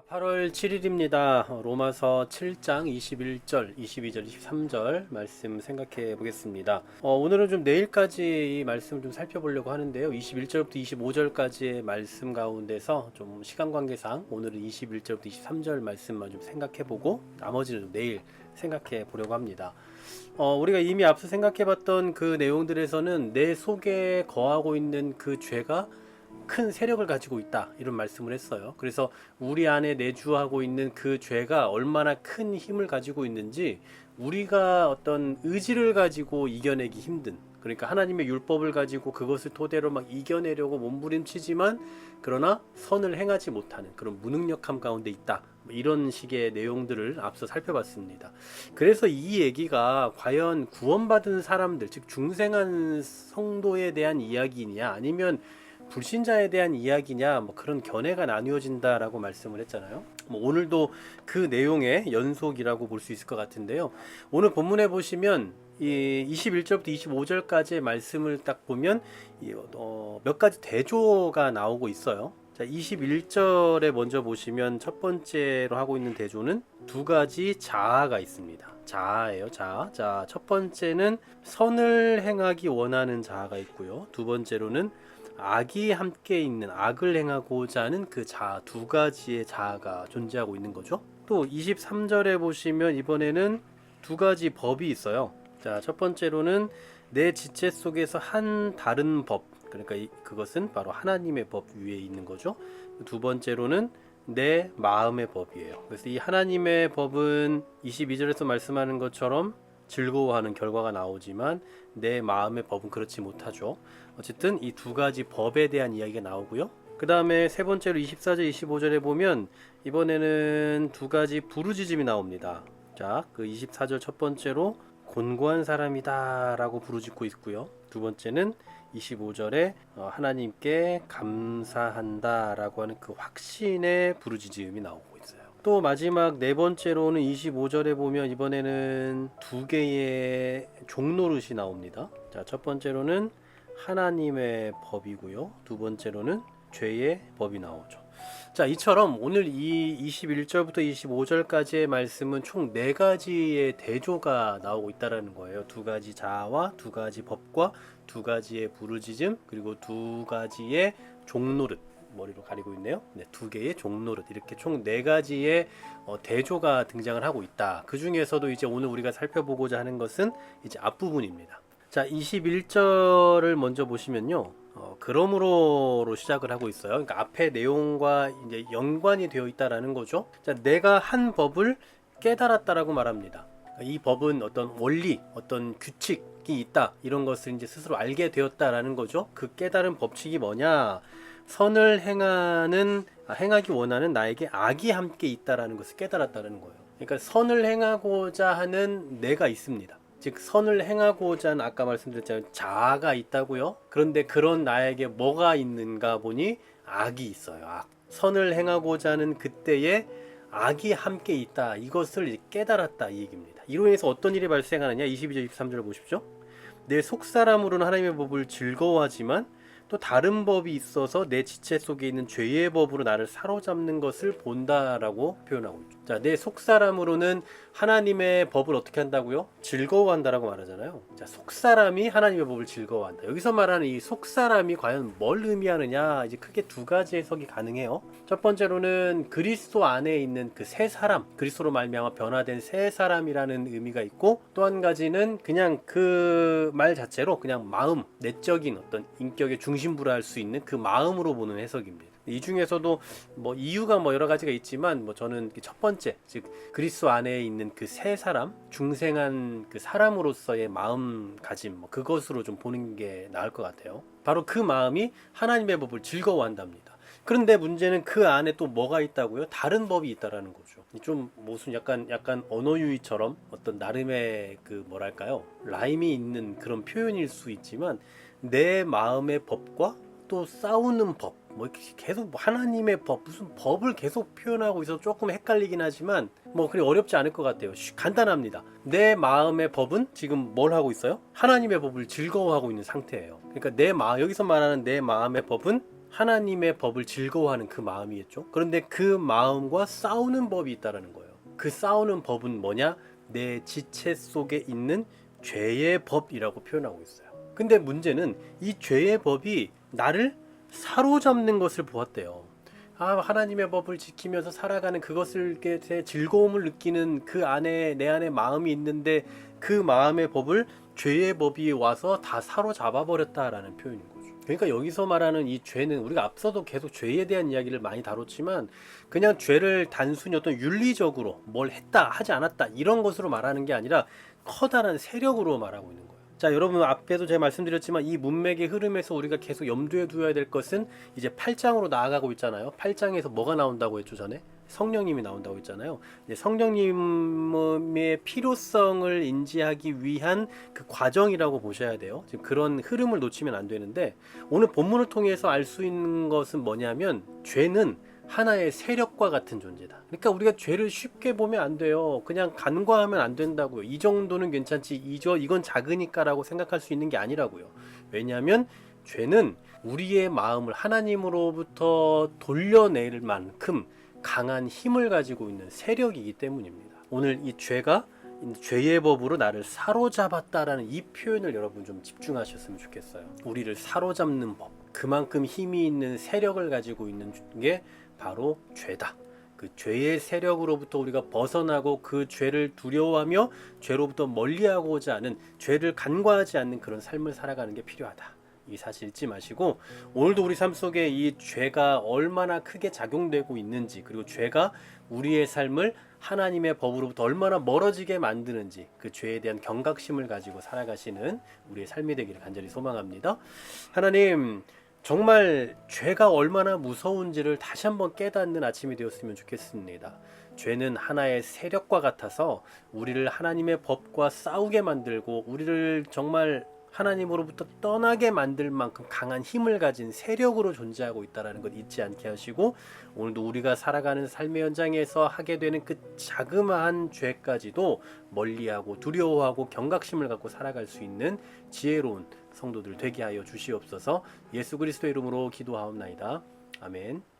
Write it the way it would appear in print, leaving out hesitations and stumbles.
8월 7일입니다. 로마서 7장 21절, 22절, 23절 말씀 생각해 보겠습니다. 오늘은 좀 내일까지 이 말씀을 좀 살펴보려고 하는데요. 21절부터 25절까지의 말씀 가운데서 좀 시간 관계상 오늘은 21절부터 23절 말씀만 좀 생각해 보고 나머지는 내일 생각해 보려고 합니다. 우리가 이미 앞서 생각해 봤던 그 내용들에서는 내 속에 거하고 있는 그 죄가 큰 세력을 가지고 있다, 이런 말씀을 했어요. 그래서 우리 안에 내주하고 있는 그 죄가 얼마나 큰 힘을 가지고 있는지 우리가 어떤 의지를 가지고 이겨내기 힘든, 그러니까 하나님의 율법을 가지고 그것을 토대로 막 이겨내려고 몸부림치지만 그러나 선을 행하지 못하는 그런 무능력함 가운데 있다, 이런 식의 내용들을 앞서 살펴봤습니다. 그래서 이 얘기가 과연 구원받은 사람들, 즉 중생한 성도에 대한 이야기냐 아니면 불신자에 대한 이야기냐, 그런 견해가 나뉘어진다라고 말씀을 했잖아요. 오늘도 그 내용의 연속이라고 볼 수 있을 것 같은데요. 오늘 본문에 보시면 이 21절부터 25절까지의 말씀을 딱 보면 몇 가지 대조가 나오고 있어요. 자, 21절에 먼저 보시면 첫 번째로 하고 있는 대조는 두 가지 자아가 있습니다. 자아예요, 자아. 자, 첫 번째는 선을 행하기 원하는 자아가 있고요. 두 번째로는 악이 함께 있는, 악을 행하고자 하는 그 자아, 두 가지의 자아가 존재하고 있는 거죠. 또 23절에 보시면 이번에는 두 가지 법이 있어요. 자, 첫 번째로는 내 지체 속에서 한 다른 법, 그러니까 그것은 바로 하나님의 법 위에 있는 거죠. 두 번째로는 내 마음의 법이에요. 그래서 이 하나님의 법은 22절에서 말씀하는 것처럼 즐거워하는 결과가 나오지만 내 마음의 법은 그렇지 못하죠. 어쨌든 이 두 가지 법에 대한 이야기가 나오고요. 그 다음에 세 번째로 24절, 25절에 보면 이번에는 두 가지 부르짖음이 나옵니다. 자, 그 24절 첫 번째로 곤고한 사람이다 라고 부르짖고 있고요. 두 번째는 25절에 하나님께 감사한다 라고 하는 그 확신의 부르짖음이 나오고 있어요. 또 마지막 네 번째로는 25절에 보면 이번에는 두 개의 종노릇이 나옵니다. 자, 첫 번째로는 하나님의 법이고요. 두 번째로는 죄의 법이 나오죠. 자, 이처럼 오늘 이 21절부터 25절까지의 말씀은 총 네 가지의 대조가 나오고 있다는 거예요. 두 가지 자아와 두 가지 법과 두 가지의 부르짖음, 그리고 두 가지의 종노릇, 머리로 가리고 있네요. 네, 두 개의 종노릇, 이렇게 총 네 가지의 대조가 등장을 하고 있다. 그 중에서도 이제 오늘 우리가 살펴보고자 하는 것은 이제 앞부분입니다. 자, 21절을 먼저 보시면요. 그러므로로 시작을 하고 있어요. 그러니까 앞에 내용과 이제 연관이 되어 있다라는 거죠. 자, 내가 한 법을 깨달았다라고 말합니다. 이 법은 어떤 원리, 어떤 규칙이 있다, 이런 것을 이제 스스로 알게 되었다라는 거죠. 그 깨달은 법칙이 뭐냐? 선을 행하기 원하는 나에게 악이 함께 있다라는 것을 깨달았다는 거예요. 그러니까 선을 행하고자 하는 내가 있습니다. 즉 선을 행하고자 하는, 아까 말씀드렸잖아요, 자아가 있다고요. 그런데 그런 나에게 뭐가 있는가 보니 악이 있어요. 악. 선을 행하고자 하는 그때에 악이 함께 있다, 이것을 깨달았다, 이 얘기입니다. 이로 인해서 어떤 일이 발생하느냐, 22절 23절을 보십시오. 내 속사람으로는 하나님의 법을 즐거워하지만 또 다른 법이 있어서 내 지체 속에 있는 죄의 법으로 나를 사로잡는 것을 본다라고 표현하고 있죠. 자, 내 속사람으로는 하나님의 법을 어떻게 한다고요? 즐거워한다라고 말하잖아요. 자, 속사람이 하나님의 법을 즐거워한다. 여기서 말하는 이 속사람이 과연 뭘 의미하느냐, 이제 크게 두 가지 해석이 가능해요. 첫 번째로는 그리스도 안에 있는 그 새 사람, 그리스도로 말미암아 변화된 새 사람이라는 의미가 있고, 또 한 가지는 그냥 그 말 자체로 그냥 마음, 내적인 어떤 인격의 중심부라 할 수 있는 그 마음으로 보는 해석입니다. 이 중에서도 이유가 여러 가지가 있지만 저는 첫 번째, 즉 그리스도 안에 있는 그 새 사람, 중생한 그 사람으로서의 마음가짐, 그것으로 좀 보는 게 나을 것 같아요. 바로 그 마음이 하나님의 법을 즐거워한답니다. 그런데 문제는 그 안에 또 뭐가 있다고요? 다른 법이 있다라는 거죠. 좀 무슨 약간 언어유희처럼 어떤 나름의 그 뭐랄까요, 라임이 있는 그런 표현일 수 있지만 내 마음의 법과 또 싸우는 법, 이렇게 계속 하나님의 법, 무슨 법을 계속 표현하고 있어서 조금 헷갈리긴 하지만 그리 어렵지 않을 것 같아요. 간단합니다. 내 마음의 법은 지금 뭘 하고 있어요? 하나님의 법을 즐거워하고 있는 상태예요. 그러니까 여기서 말하는 내 마음의 법은 하나님의 법을 즐거워하는 그 마음이겠죠. 그런데 그 마음과 싸우는 법이 있다라는 거예요. 그 싸우는 법은 뭐냐? 내 지체 속에 있는 죄의 법이라고 표현하고 있어요. 근데 문제는 이 죄의 법이 나를 사로잡는 것을 보았대요. 하나님의 법을 지키면서 살아가는 그것을 즐거움을 느끼는 그 안에 내 안에 마음이 있는데 그 마음의 법을 죄의 법이 와서 다 사로잡아 버렸다라는 표현인 거죠. 그러니까 여기서 말하는 이 죄는 우리가 앞서도 계속 죄에 대한 이야기를 많이 다뤘지만 그냥 죄를 단순히 어떤 윤리적으로 뭘 했다 하지 않았다 이런 것으로 말하는 게 아니라 커다란 세력으로 말하고 있는 거예요. 자, 여러분 앞에도 제가 말씀드렸지만 이 문맥의 흐름에서 우리가 계속 염두에 두어야 될 것은 이제 8장으로 나아가고 있잖아요. 8장에서 뭐가 나온다고 했죠 전에? 성령님이 나온다고 했잖아요. 성령님의 필요성을 인지하기 위한 그 과정이라고 보셔야 돼요. 지금 그런 흐름을 놓치면 안 되는데 오늘 본문을 통해서 알 수 있는 것은 뭐냐면 죄는 하나의 세력과 같은 존재다. 그러니까 우리가 죄를 쉽게 보면 안 돼요. 그냥 간과하면 안 된다고요. 이 정도는 괜찮지, 이건 작으니까라고 생각할 수 있는 게 아니라고요. 왜냐하면 죄는 우리의 마음을 하나님으로부터 돌려낼 만큼 강한 힘을 가지고 있는 세력이기 때문입니다. 오늘 이 죄가 죄의 법으로 나를 사로잡았다라는 이 표현을 여러분 좀 집중하셨으면 좋겠어요. 우리를 사로잡는 법, 그만큼 힘이 있는 세력을 가지고 있는 게 바로 죄다. 그 죄의 세력으로부터 우리가 벗어나고 그 죄를 두려워하며 죄로부터 멀리하고자 하는, 죄를 간과하지 않는 그런 삶을 살아가는 게 필요하다. 이 사실 잊지 마시고 오늘도 우리 삶 속에 이 죄가 얼마나 크게 작용되고 있는지, 그리고 죄가 우리의 삶을 하나님의 법으로부터 얼마나 멀어지게 만드는지 그 죄에 대한 경각심을 가지고 살아가시는 우리의 삶이 되기를 간절히 소망합니다. 하나님, 정말 죄가 얼마나 무서운지를 다시 한번 깨닫는 아침이 되었으면 좋겠습니다. 죄는 하나의 세력과 같아서 우리를 하나님의 법과 싸우게 만들고 우리를 정말 하나님으로부터 떠나게 만들 만큼 강한 힘을 가진 세력으로 존재하고 있다는 것 잊지 않게 하시고, 오늘도 우리가 살아가는 삶의 현장에서 하게 되는 그 자그마한 죄까지도 멀리하고 두려워하고 경각심을 갖고 살아갈 수 있는 지혜로운 성도들 되게 하여 주시옵소서. 예수 그리스도의 이름으로 기도하옵나이다. 아멘.